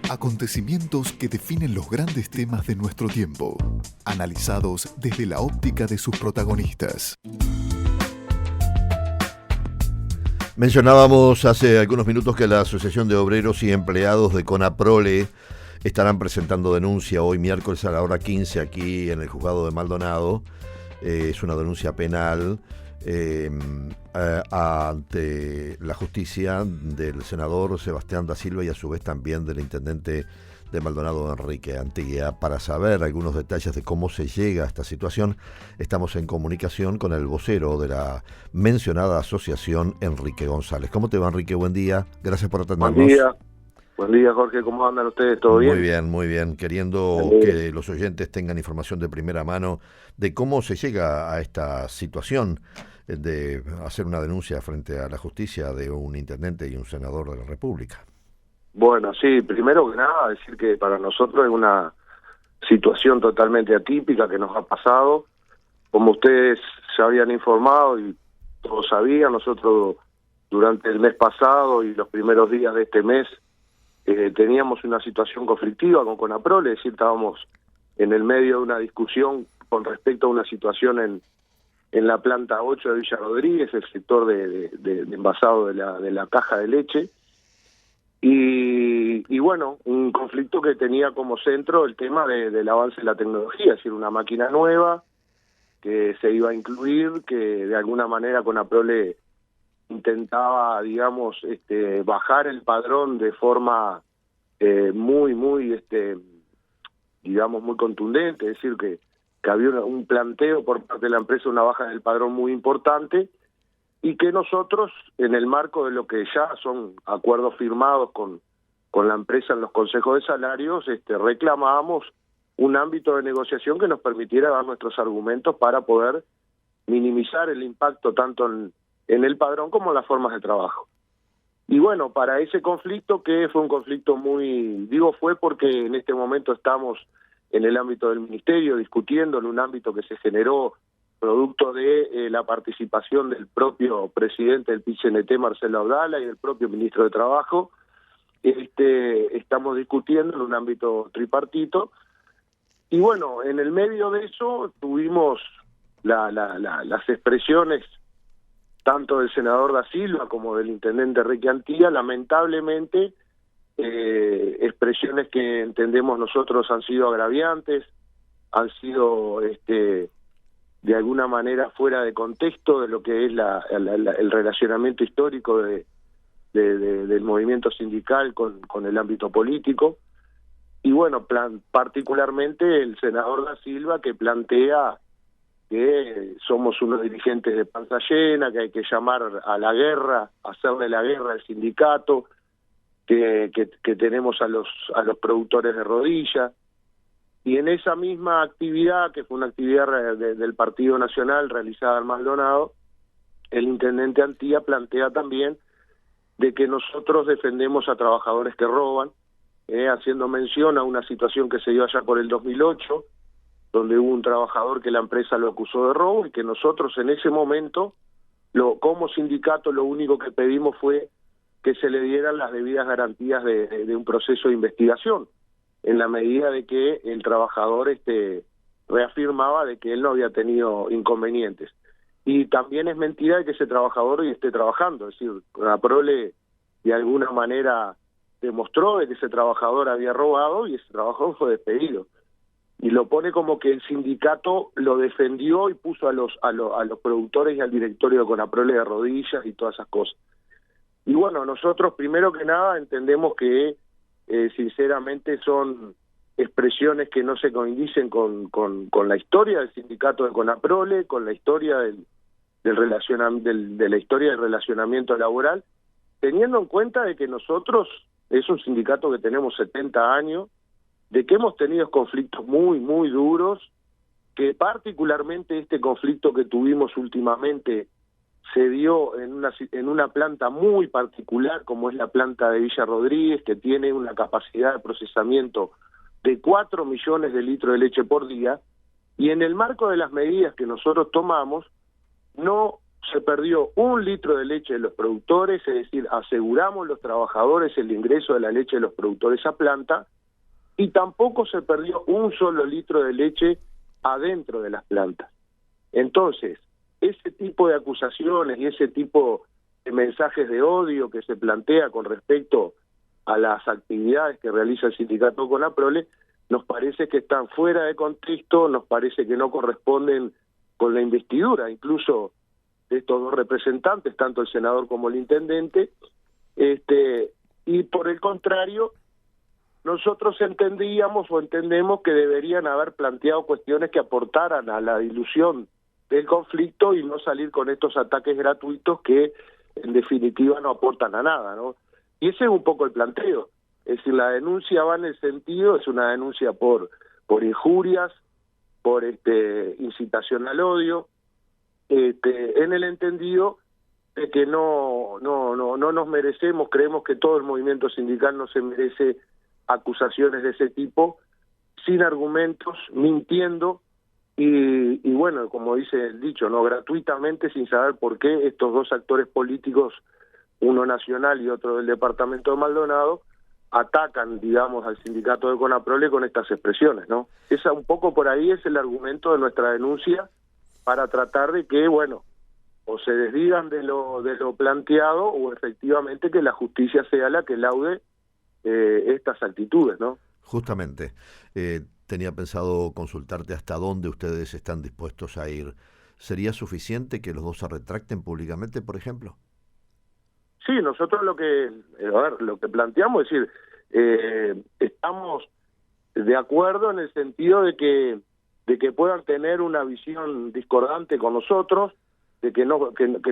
Acontecimientos que definen los grandes temas de nuestro tiempo, analizados desde la óptica de sus protagonistas. Mencionábamos hace algunos minutos que la Asociación de Obreros y Empleados de CONAPROLE estarán presentando denuncia hoy miércoles a la hora 15 aquí en el juzgado de Maldonado. Es una denuncia penal ante la justicia del senador Sebastián da Silva y a su vez también del intendente de Maldonado, Enrique Antía. Para saber algunos detalles de cómo se llega a esta situación, estamos en comunicación con el vocero de la mencionada asociación, Enrique González. ¿Cómo te va, Enrique? Buen día. Gracias por atendernos. Buen día, Jorge. ¿Cómo andan ustedes? ¿Todo bien? Muy bien. Queriendo que los oyentes tengan información de primera mano de cómo se llega a esta situación de hacer una denuncia frente a la justicia de un intendente y un senador de la República. Bueno, sí, primero que nada decir que para nosotros es una situación totalmente atípica que nos ha pasado. Como ustedes se habían informado y todos sabían, nosotros durante el mes pasado y los primeros días de este mes teníamos una situación conflictiva con CONAPROLE, es decir, estábamos en el medio de una discusión con respecto a una situación en la planta 8 de Villa Rodríguez, el sector de envasado de la caja de leche, y bueno, un conflicto que tenía como centro el tema del avance de la tecnología, es decir, una máquina nueva que se iba a incluir, que de alguna manera CONAPROLE intentaba, digamos, bajar el padrón de forma muy digamos, muy contundente, es decir, que había un planteo por parte de la empresa, una baja del padrón muy importante, y que nosotros, en el marco de lo que ya son acuerdos firmados con la empresa en los consejos de salarios, reclamábamos un ámbito de negociación que nos permitiera dar nuestros argumentos para poder minimizar el impacto tanto en el padrón como en las formas de trabajo. Y bueno, para ese conflicto, que fue un conflicto fue porque en este momento estamos en el ámbito del ministerio discutiendo en un ámbito que se generó producto de la participación del propio presidente del PIT-CNT, Marcelo Abdala, y del propio ministro de Trabajo. Estamos discutiendo en un ámbito tripartito. Y bueno, en el medio de eso tuvimos las expresiones tanto del senador da Silva como del intendente Enrique Antía, lamentablemente, expresiones que entendemos nosotros han sido agraviantes, han sido de alguna manera fuera de contexto de lo que es el relacionamiento histórico del movimiento sindical con el ámbito político. Y bueno, particularmente el senador da Silva, que plantea que somos unos dirigentes de panza llena, que hay que llamar a la guerra, hacerle la guerra al sindicato, que tenemos a los productores de rodilla. Y en esa misma actividad, que fue una actividad del Partido Nacional realizada en Maldonado, el intendente Antía plantea también de que nosotros defendemos a trabajadores que roban, haciendo mención a una situación que se dio allá por el 2008, donde hubo un trabajador que la empresa lo acusó de robo, y que nosotros en ese momento, como sindicato, lo único que pedimos fue que se le dieran las debidas garantías de un proceso de investigación, en la medida de que el trabajador reafirmaba de que él no había tenido inconvenientes. Y también es mentira de que ese trabajador hoy esté trabajando, es decir, CONAPROLE de alguna manera demostró de que ese trabajador había robado y ese trabajador fue despedido. Y lo pone como que el sindicato lo defendió y puso a los productores y al directorio de CONAPROLE de rodillas y todas esas cosas. Y bueno, nosotros primero que nada entendemos que sinceramente son expresiones que no se coinciden con la historia del sindicato de CONAPROLE, con la historia de la historia del relacionamiento laboral, teniendo en cuenta de que nosotros es un sindicato que tenemos 70 años, de que hemos tenido conflictos muy duros, que particularmente este conflicto que tuvimos últimamente se dio en una planta muy particular, como es la planta de Villa Rodríguez, que tiene una capacidad de procesamiento de 4 millones de litros de leche por día, y en el marco de las medidas que nosotros tomamos, no se perdió 1 litro de leche de los productores, es decir, aseguramos los trabajadores el ingreso de la leche de los productores a planta, y tampoco se perdió 1 solo litro de leche adentro de las plantas. Entonces, ese tipo de acusaciones y ese tipo de mensajes de odio que se plantea con respecto a las actividades que realiza el sindicato CONAPROLE, nos parece que están fuera de contexto, nos parece que no corresponden con la investidura, incluso de estos 2 representantes, tanto el senador como el intendente, y por el contrario, nosotros entendíamos o entendemos que deberían haber planteado cuestiones que aportaran a la dilución del conflicto y no salir con estos ataques gratuitos que en definitiva no aportan a nada, ¿no? Y ese es un poco el planteo. Es decir, la denuncia va en el sentido, es una denuncia por injurias, por incitación al odio, en el entendido de que no nos merecemos, creemos que todo el movimiento sindical no se merece acusaciones de ese tipo, sin argumentos, mintiendo, y bueno, como dice el dicho, no gratuitamente, sin saber por qué estos 2 actores políticos, uno nacional y otro del departamento de Maldonado, atacan, digamos, al sindicato de CONAPROLE con estas expresiones, ¿no? Esa un poco por ahí es el argumento de nuestra denuncia para tratar de que, bueno, o se desdigan de lo planteado o efectivamente que la justicia sea la que laude estas actitudes, ¿no? Justamente, tenía pensado consultarte hasta dónde ustedes están dispuestos a ir. ¿Sería suficiente que los 2 se retracten públicamente, por ejemplo? Sí, nosotros lo que planteamos es decir, estamos de acuerdo en el sentido de que puedan tener una visión discordante con nosotros, de que no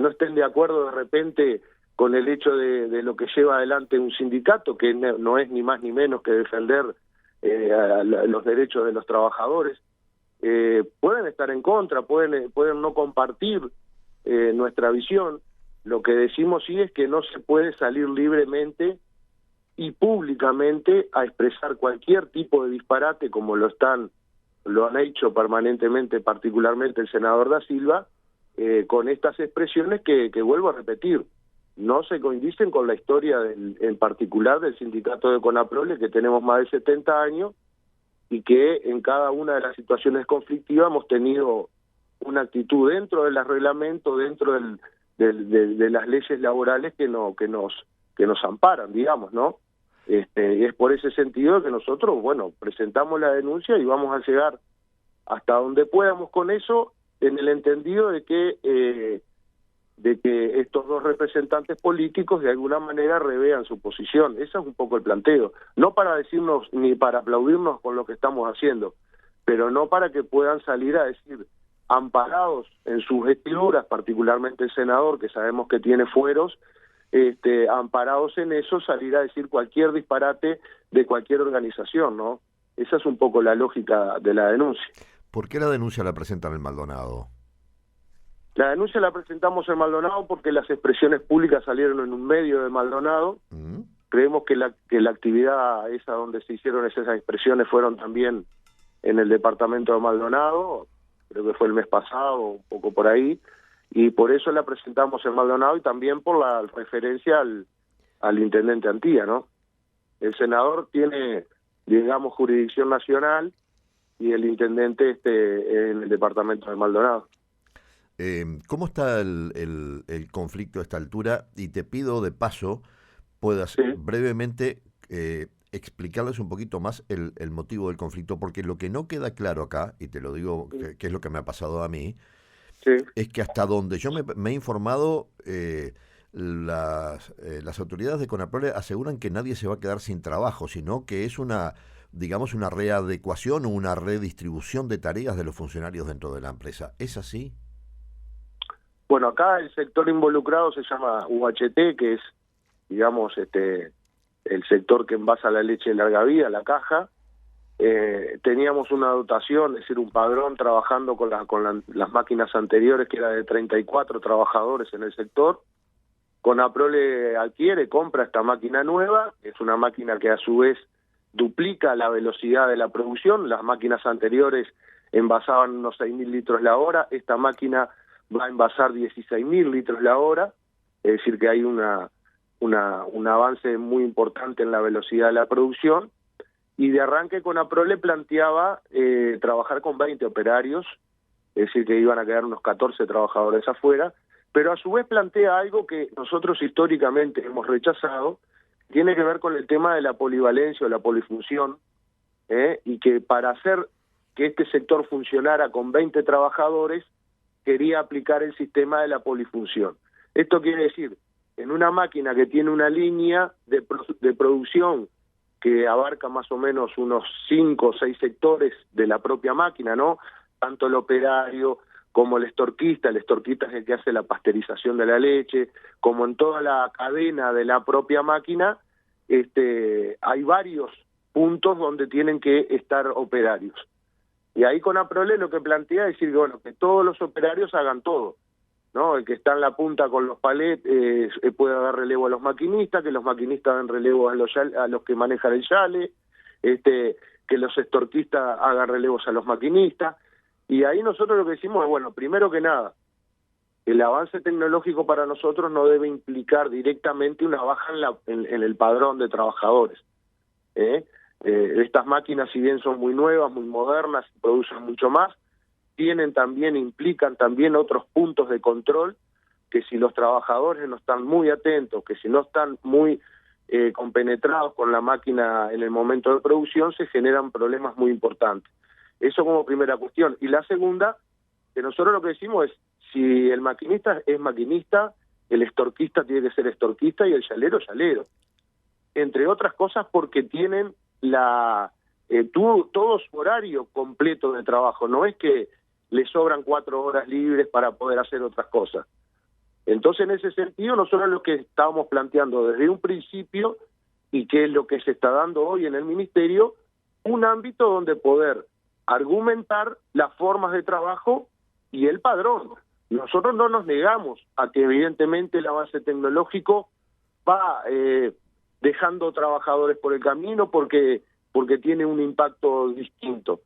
estén de acuerdo de repente con el hecho de lo que lleva adelante un sindicato, que no es ni más ni menos que defender los derechos de los trabajadores. Pueden estar en contra, pueden no compartir nuestra visión. Lo que decimos sí es que no se puede salir libremente y públicamente a expresar cualquier tipo de disparate como lo han hecho permanentemente, particularmente el senador Da Silva, con estas expresiones que vuelvo a repetir, no se coinciden con la historia en particular del sindicato de CONAPROLE, que tenemos más de 70 años y que en cada una de las situaciones conflictivas hemos tenido una actitud dentro del reglamento, dentro de las leyes laborales que nos amparan, digamos, ¿no? Y es por ese sentido que nosotros, bueno, presentamos la denuncia y vamos a llegar hasta donde podamos con eso, en el entendido de que estos 2 representantes políticos de alguna manera revean su posición. Ese es un poco el planteo, no para decirnos ni para aplaudirnos con lo que estamos haciendo, pero no para que puedan salir a decir, amparados en sus vestiduras, particularmente el senador, que sabemos que tiene fueros, amparados en eso, salir a decir cualquier disparate de cualquier organización, ¿no? Esa es un poco la lógica de la denuncia. ¿Por qué la denuncia la presentan en Maldonado? La denuncia la presentamos en Maldonado porque las expresiones públicas salieron en un medio de Maldonado. Creemos que la actividad esa donde se hicieron esas expresiones fueron también en el departamento de Maldonado, creo que fue el mes pasado, un poco por ahí, y por eso la presentamos en Maldonado y también por la referencia al intendente Antía, ¿no? El senador tiene, digamos, jurisdicción nacional y el intendente en el departamento de Maldonado. ¿Cómo está el conflicto a esta altura? Y te pido de paso, puedas brevemente explicarles un poquito más el motivo del conflicto, porque lo que no queda claro acá, y te lo digo, que es lo que me ha pasado a mí, es que hasta donde yo me he informado, las autoridades de CONAPROLE aseguran que nadie se va a quedar sin trabajo, sino que es una readecuación o una redistribución de tareas de los funcionarios dentro de la empresa. ¿Es así? Bueno, acá el sector involucrado se llama UHT, que es, digamos, el sector que envasa la leche de larga vida, la caja. Teníamos una dotación, es decir, un padrón trabajando con las máquinas anteriores, que era de 34 trabajadores en el sector. CONAPROLE compra esta máquina nueva, es una máquina que a su vez duplica la velocidad de la producción. Las máquinas anteriores envasaban unos 6.000 litros la hora, esta máquina va a envasar 16.000 litros la hora, es decir que hay un avance muy importante en la velocidad de la producción, y de arranque Conaprole planteaba trabajar con 20 operarios, es decir que iban a quedar unos 14 trabajadores afuera, pero a su vez plantea algo que nosotros históricamente hemos rechazado, tiene que ver con el tema de la polivalencia o la polifunción, y que para hacer que este sector funcionara con 20 trabajadores, quería aplicar el sistema de la polifunción. Esto quiere decir, en una máquina que tiene una línea de producción que abarca más o menos unos 5 o 6 sectores de la propia máquina, ¿no? Tanto el operario como el estorquista es el que hace la pasteurización de la leche, como en toda la cadena de la propia máquina, hay varios puntos donde tienen que estar operarios. Y ahí Conaprole lo que plantea es decir, bueno, que todos los operarios hagan todo, ¿no? El que está en la punta con los palets puede dar relevo a los maquinistas, que los maquinistas den relevo a los que manejan el yale, que los estorquistas hagan relevos a los maquinistas. Y ahí nosotros lo que decimos es, bueno, primero que nada, el avance tecnológico para nosotros no debe implicar directamente una baja en el padrón de trabajadores. Estas máquinas, si bien son muy nuevas, muy modernas, producen mucho más, implican también otros puntos de control, que si los trabajadores no están muy atentos, que si no están muy compenetrados con la máquina en el momento de producción, se generan problemas muy importantes. Eso como primera cuestión. Y la segunda, que nosotros lo que decimos es, si el maquinista es maquinista, el estorquista tiene que ser estorquista y el yalero, yalero. Entre otras cosas porque tienen todo su horario completo de trabajo, no es que le sobran 4 horas libres para poder hacer otras cosas. Entonces, en ese sentido, nosotros lo que estábamos planteando desde un principio, y que es lo que se está dando hoy en el Ministerio, un ámbito donde poder argumentar las formas de trabajo y el padrón. Nosotros no nos negamos a que evidentemente el avance tecnológico va dejando trabajadores por el camino porque tiene un impacto distinto,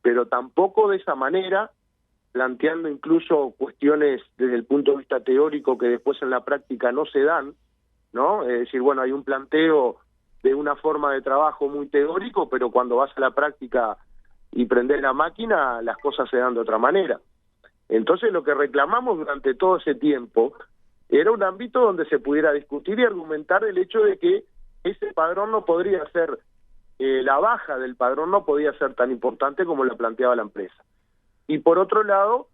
pero tampoco de esa manera, planteando incluso cuestiones desde el punto de vista teórico que después en la práctica no se dan, ¿no? Es decir, bueno, hay un planteo de una forma de trabajo muy teórico, pero cuando vas a la práctica y prendes la máquina, las cosas se dan de otra manera. Entonces lo que reclamamos durante todo ese tiempo era un ámbito donde se pudiera discutir y argumentar el hecho de que ese padrón no podría ser, la baja del padrón no podía ser tan importante como la planteaba la empresa. Y por otro lado,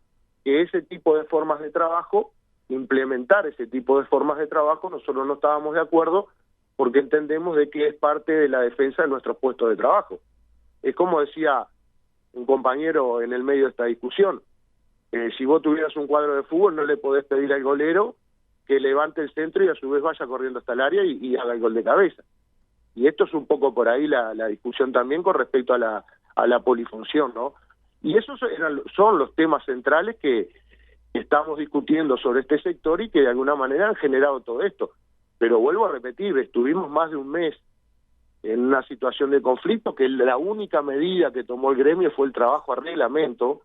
que ese tipo de formas de trabajo, implementar ese tipo de formas de trabajo, nosotros no estábamos de acuerdo porque entendemos de que es parte de la defensa de nuestros puestos de trabajo. Es como decía un compañero en el medio de esta discusión, si vos tuvieras un cuadro de fútbol no le podés pedir al golero que levante el centro y a su vez vaya corriendo hasta el área y haga el gol de cabeza. Y esto es un poco por ahí la discusión también con respecto a la polifunción, ¿no? Y esos son los temas centrales que estamos discutiendo sobre este sector y que de alguna manera han generado todo esto. Pero vuelvo a repetir, estuvimos más de un mes en una situación de conflicto, que la única medida que tomó el gremio fue el trabajo a reglamento,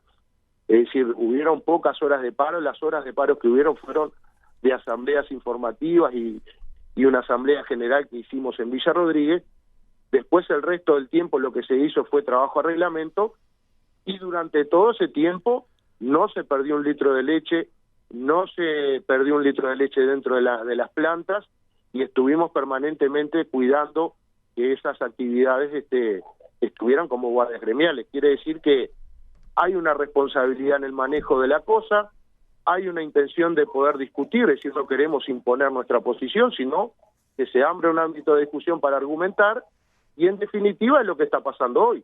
es decir, hubieron pocas horas de paro, las horas de paro que hubieron fueron de asambleas informativas y una asamblea general que hicimos en Villa Rodríguez. Después el resto del tiempo lo que se hizo fue trabajo a reglamento, y durante todo ese tiempo no se perdió un litro de leche, no se perdió un litro de leche dentro de las plantas, y estuvimos permanentemente cuidando que esas actividades estuvieran como guardias gremiales. Quiere decir que hay una responsabilidad en el manejo de la cosa, hay una intención de poder discutir, es decir, no queremos imponer nuestra posición, sino que se abre un ámbito de discusión para argumentar, y en definitiva es lo que está pasando hoy.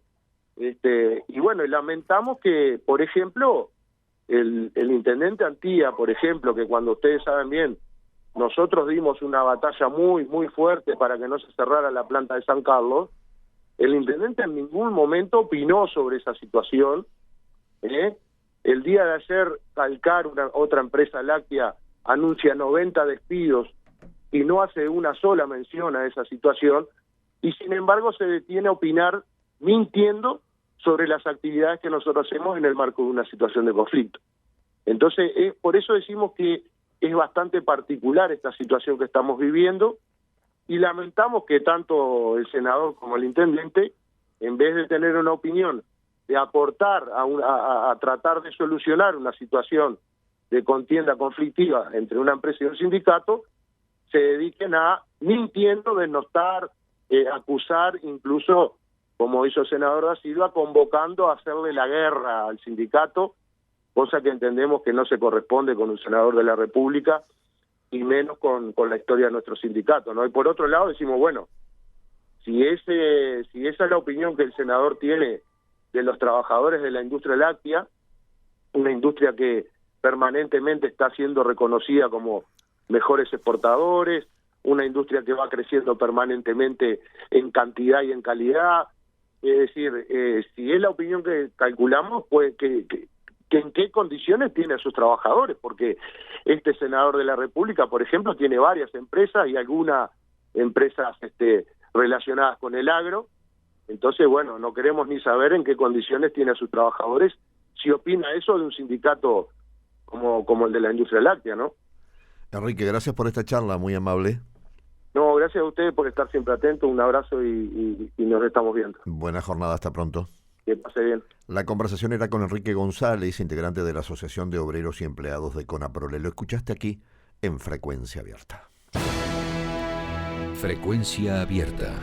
Y bueno, y lamentamos que, por ejemplo, el intendente Antía, por ejemplo, que cuando ustedes saben bien, nosotros dimos una batalla muy, muy fuerte para que no se cerrara la planta de San Carlos, el intendente en ningún momento opinó sobre esa situación. El día de ayer, Calcar, otra empresa láctea, anuncia 90 despidos y no hace una sola mención a esa situación, y sin embargo se detiene a opinar mintiendo sobre las actividades que nosotros hacemos en el marco de una situación de conflicto. Entonces, por eso decimos que es bastante particular esta situación que estamos viviendo y lamentamos que tanto el senador como el intendente, en vez de tener una opinión, de aportar a tratar de solucionar una situación de contienda conflictiva entre una empresa y un sindicato, se dediquen a, mintiendo, denostar, acusar, incluso, como hizo el senador Da Silva, convocando a hacerle la guerra al sindicato, cosa que entendemos que no se corresponde con un senador de la República y menos con la historia de nuestro sindicato, ¿no? Y por otro lado decimos, bueno, si esa es la opinión que el senador tiene de los trabajadores de la industria láctea, una industria que permanentemente está siendo reconocida como mejores exportadores, una industria que va creciendo permanentemente en cantidad y en calidad, es decir, si es la opinión que calculamos, pues que en qué condiciones tiene a sus trabajadores, porque este senador de la República, por ejemplo, tiene varias empresas y algunas empresas relacionadas con el agro. Entonces, bueno, no queremos ni saber en qué condiciones tiene a sus trabajadores, si opina eso de un sindicato como el de la industria láctea, ¿no? Enrique, gracias por esta charla, muy amable. No, gracias a ustedes por estar siempre atentos, un abrazo y nos estamos viendo. Buena jornada, hasta pronto. Que pase bien. La conversación era con Enrique González, integrante de la Asociación de Obreros y Empleados de CONAPROLE. Lo escuchaste aquí en Frecuencia Abierta. Frecuencia Abierta.